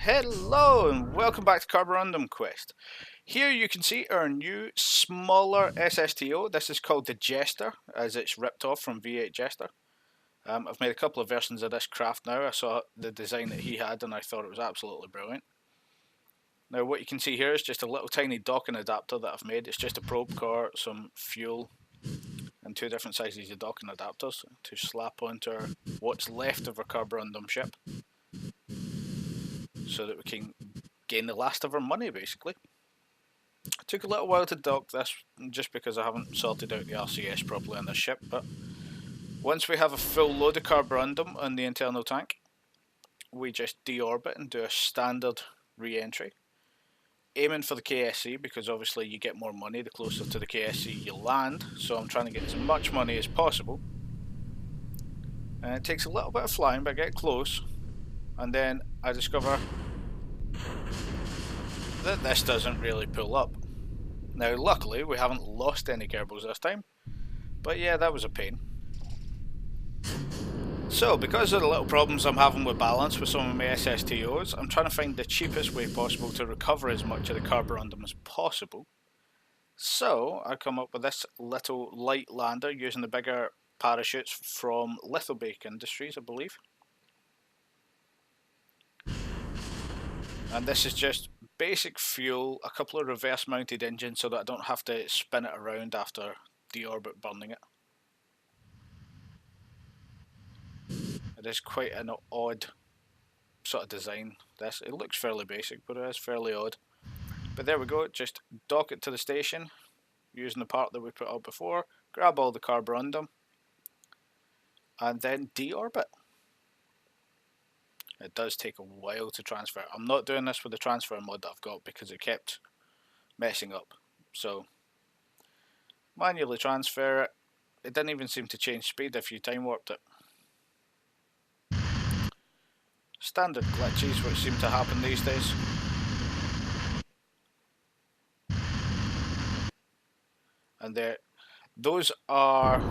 Hello and welcome back to Karborundum Quest. Here you can see our new smaller SSTO. This is called the Jester as it's ripped off from V8 Jester. I've made a couple of versions of this craft now. I saw the design that he had and I thought it was absolutely brilliant. Now what you can see here is just a little tiny docking adapter that I've made. It's just a probe core, some fuel and two different sizes of docking adapters to slap onto what's left of our Karborundum ship so that we can gain the last of our money basically. It took a little while to dock this just because I haven't sorted out the RCS properly on this ship, but once we have a full load of Karborundum on the internal tank, we just deorbit and do a standard re-entry, aiming for the KSC because obviously you get more money the closer to the KSC you land, so I'm trying to get as much money as possible. And it takes a little bit of flying, but I get close, and then I discover that this doesn't really pull up. Now luckily we haven't lost any gerbils this time, but yeah, that was a pain. So because of the little problems I'm having with balance with some of my SSTOs, I'm trying to find the cheapest way possible to recover as much of the Karborundum as possible. So I come up with this little light lander using the bigger parachutes from Lithobake Industries, I believe. And this is just basic fuel, a couple of reverse mounted engines so that I don't have to spin it around after deorbit burning it. It is quite an odd sort of design. It looks fairly basic, but it is fairly odd. But there we go, just dock it to the station using the part that we put out before, grab all the Karborundum, and then deorbit. It does take a while to transfer. I'm not doing this with the transfer mod that I've got because it kept messing up. So manually transfer it. It didn't even seem to change speed if you time warped it. Standard glitches which seem to happen these days. And those are,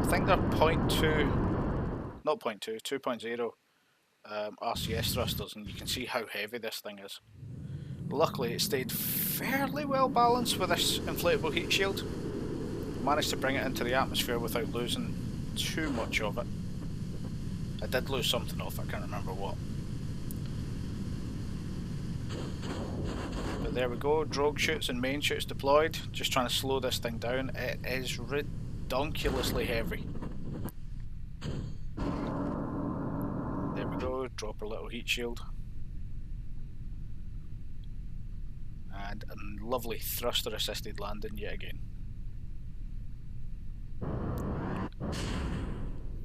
I think they're 0.2, not 0.2, 2.0 RCS thrusters, and you can see how heavy this thing is. Luckily it stayed fairly well balanced with this inflatable heat shield. Managed to bring it into the atmosphere without losing too much of it. I did lose something off, I can't remember what. But there we go, drogue chutes and main chutes deployed, just trying to slow this thing down. It is redonkulously heavy. There we go, drop a little heat shield. And a lovely thruster assisted landing yet again.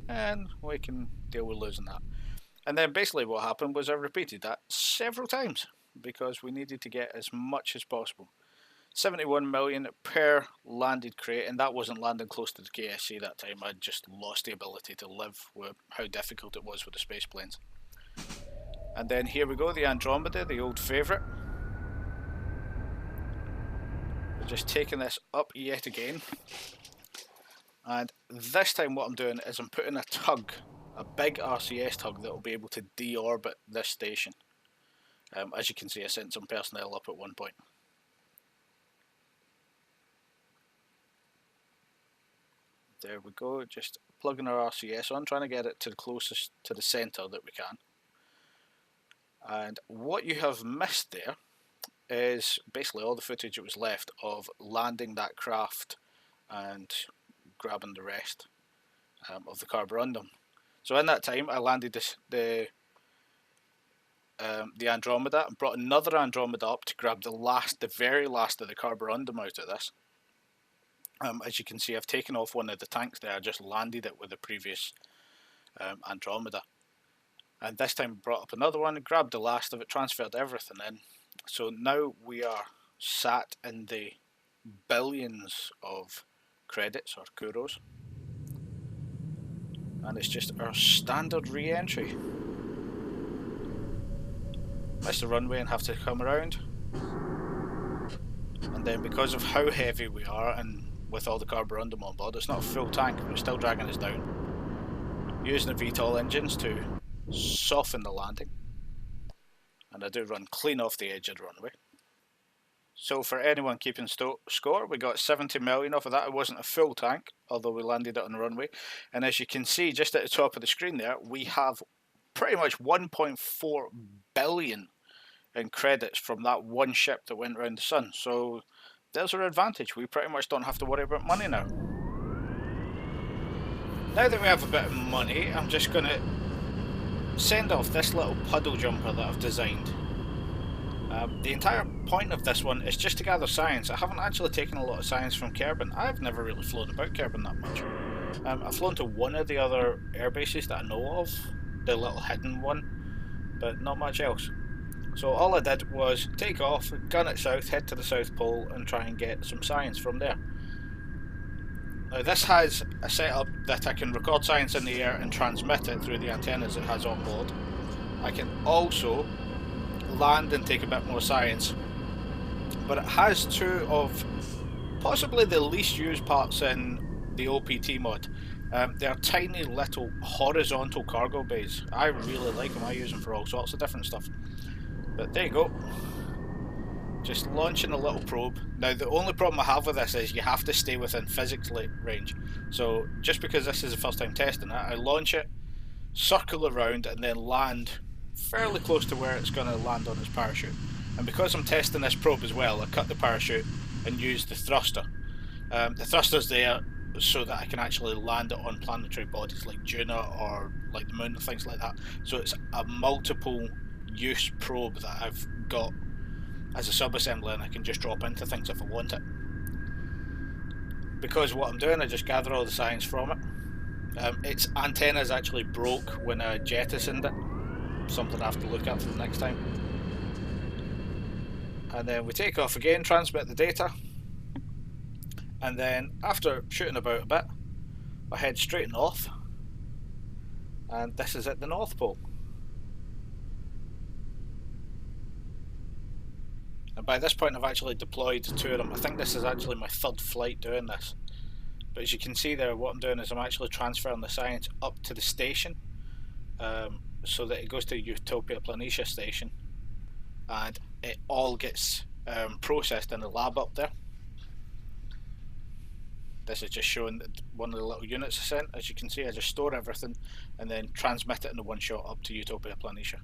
And we can deal with losing that. And then basically what happened was I repeated that several times because we needed to get as much as possible. 71 million per landed crate, and that wasn't landing close to the KSC that time. I just lost the ability to live with how difficult it was with the space planes. And then here we go, the Andromeda, the old favourite. We're just taking this up yet again. And this time what I'm doing is I'm putting a tug, a big RCS tug that will be able to deorbit this station. As you can see, I sent some personnel up at one point. There we go, just plugging our RCS on, trying to get it to the closest to the centre that we can. And what you have missed there is basically all the footage that was left of landing that craft and grabbing the rest of the Karborundum. So in that time I landed the Andromeda and brought another Andromeda up to grab the very last of the Karborundum out of this. As you can see, I've taken off one of the tanks there. I just landed it with the previous Andromeda. And this time brought up another one, grabbed the last of it, transferred everything in. So now we are sat in the billions of credits or kuros. And it's just our standard re-entry. Miss the runway and have to come around. And then because of how heavy we are and with all the Karborundum on board, it's not a full tank, but it's still dragging us down. Using the VTOL engines to soften the landing. and I do run clean off the edge of the runway. So for anyone keeping score, we got 70 million off of that. It wasn't a full tank, although we landed it on the runway. And as you can see just at the top of the screen there, we have pretty much 1.4 billion in credits from that one ship that went around the sun. So there's our advantage. We pretty much don't have to worry about money now. Now that we have a bit of money, I'm just going to send off this little puddle jumper that I've designed. The entire point of this one is just to gather science. I haven't actually taken a lot of science from Kerbin. I've never really flown about Kerbin that much. I've flown to one of the other air bases that I know of, the little hidden one, but not much else. So all I did was take off, gun it south, head to the South Pole and try and get some science from there. Now this has a setup that I can record science in the air and transmit it through the antennas it has on board. I can also land and take a bit more science, but it has two of possibly the least used parts in the OPT mod. They are tiny little horizontal cargo bays. I really like them. I use them for all sorts of different stuff. But there you go, just launching a little probe. Now the only problem I have with this is you have to stay within physics range. So just because this is the first time testing it, I launch it, circle around and then land fairly close to where it's going to land on its parachute. And because I'm testing this probe as well, I cut the parachute and use the thruster. The thruster's there so that I can actually land it on planetary bodies like Juna or like the moon and things like that. So it's a multiple use probe that I've got as a sub-assembly, and I can just drop into things if I want it. Because what I'm doing, I just gather all the science from it. Its antennas actually broke when I jettisoned it. Something I have to look at for the next time. And then we take off again, transmit the data, and then after shooting about a bit, I head straight north, and this is at the North Pole. And by this point I've actually deployed two of them. I think this is actually my third flight doing this. But as you can see there, what I'm doing is I'm actually transferring the science up to the station, so that it goes to Utopia Planitia station and it all gets processed in the lab up there. This is just showing one of the little units I sent. As you can see, I just store everything and then transmit it in the one shot up to Utopia Planitia,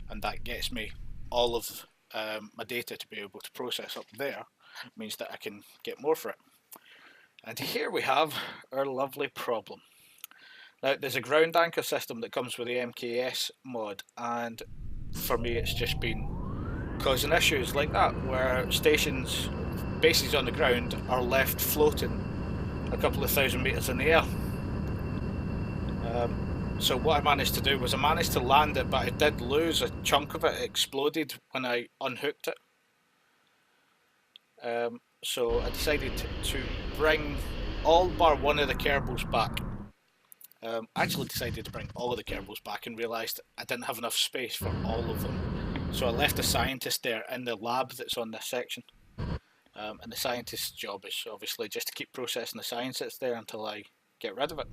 and that gets me all of my data to be able to process up there. It means that I can get more for it. And here we have our lovely problem. Now there's a ground anchor system that comes with the MKS mod, and for me it's just been causing issues like that, where bases on the ground are left floating a couple of thousand meters in the air. So what I managed to do was I managed to land it, but I did lose a chunk of it. It exploded when I unhooked it. So I decided to bring all bar one of the Kerbals back. I actually decided to bring all of the Kerbals back and realised I didn't have enough space for all of them. So I left a scientist there in the lab that's on this section. And the scientist's job is obviously just to keep processing the science that's there until I get rid of it.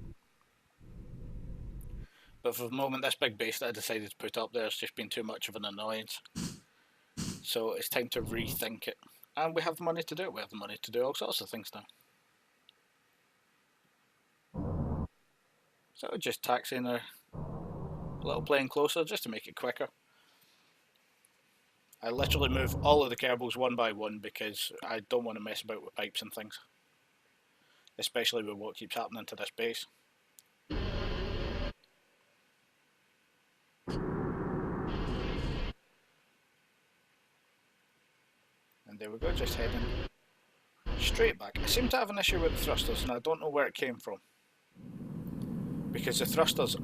But for the moment, this big base that I decided to put up there has just been too much of an annoyance. So it's time to rethink it. And we have the money to do it. We have the money to do all sorts of things now. So just taxiing our little plane closer just to make it quicker. I literally move all of the Kerbals one by one because I don't want to mess about with pipes and things. Especially with what keeps happening to this base. And there we go, just heading straight back. I seem to have an issue with the thrusters and I don't know where it came from. Because the thrusters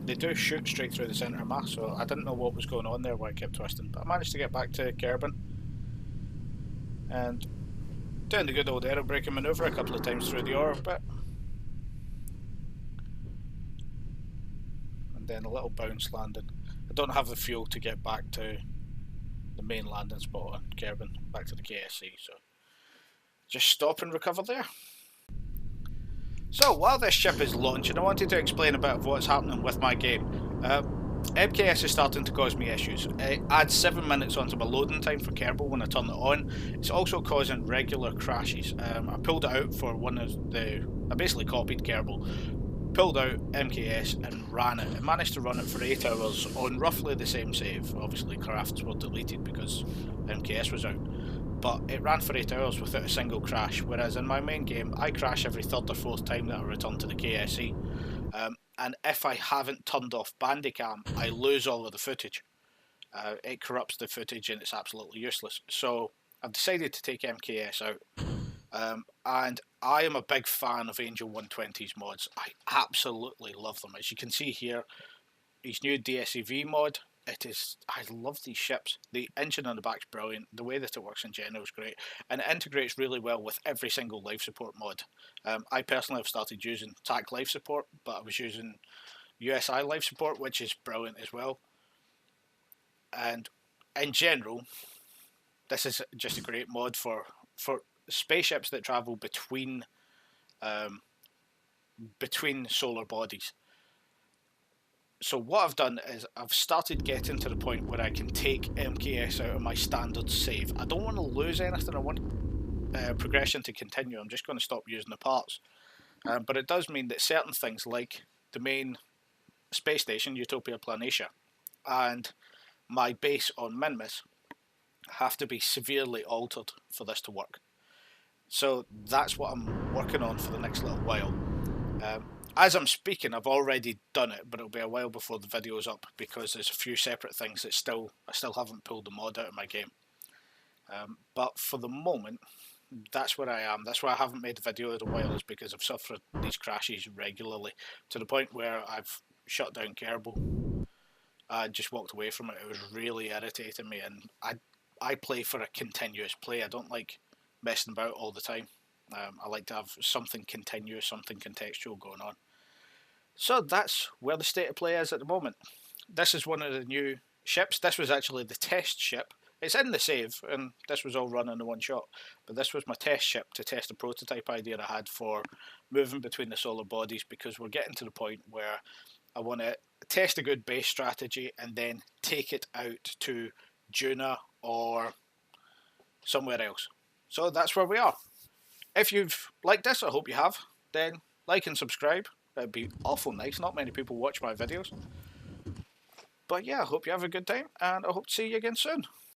they do shoot straight through the centre of mass, so I didn't know what was going on there where I kept twisting. But I managed to get back to Kerbin and doing the good old aero braking manoeuvre a couple of times through the orbit. And then a little bounce landing. I don't have the fuel to get back to the main landing spot on Kerbin, back to the KSC, so just stop and recover there. So while this ship is launching, I wanted to explain a bit of what's happening with my game. MKS is starting to cause me issues. It adds 7 minutes onto my loading time for Kerbal when I turn it on. It's also causing regular crashes. I pulled it out for one of the... I basically copied Kerbal, pulled out MKS and ran it, and managed to run it for 8 hours on roughly the same save. Obviously crafts were deleted because MKS was out, but it ran for 8 hours without a single crash, whereas in my main game I crash every third or fourth time that I return to the KSE. And if I haven't turned off Bandicam, I lose all of the footage. It corrupts the footage and it's absolutely useless. So I've decided to take MKS out. And I am a big fan of Angel 120's mods. I absolutely love them. As you can see here, his new DSEV mod, I love these ships. The engine on the back's brilliant. The way that it works in general is great. And it integrates really well with every single life support mod. I personally have started using TAC life support, but I was using USI life support, which is brilliant as well. And in general, this is just a great mod for spaceships that travel between solar bodies. So what I've done is I've started getting to the point where I can take MKS out of my standard save. I don't want to lose anything. I want progression to continue. I'm just going to stop using the parts. But it does mean that certain things like the main space station, Utopia Planitia, and my base on Minmus have to be severely altered for this to work. So that's what I'm working on for the next little while. As I'm speaking, I've already done it, but it'll be a while before the video's up because there's a few separate things that I still haven't pulled the mod out of my game. But for the moment, that's where I am. That's why I haven't made a video in a while, is because I've suffered these crashes regularly to the point where I've shut down Kerbal. I just walked away from it. It was really irritating me, and I play for a continuous play. I don't like messing about all the time. I like to have something continuous, something contextual going on. So that's where the state of play is at the moment. This is one of the new ships. This was actually the test ship. It's in the save, and this was all run in the one shot. But this was my test ship to test a prototype idea I had for moving between the solar bodies, because we're getting to the point where I want to test a good base strategy and then take it out to Juna or somewhere else. So that's where we are. If you've liked this, I hope you have, then like and subscribe. It'd be awful nice. Not many people watch my videos. But yeah, I hope you have a good time, and I hope to see you again soon.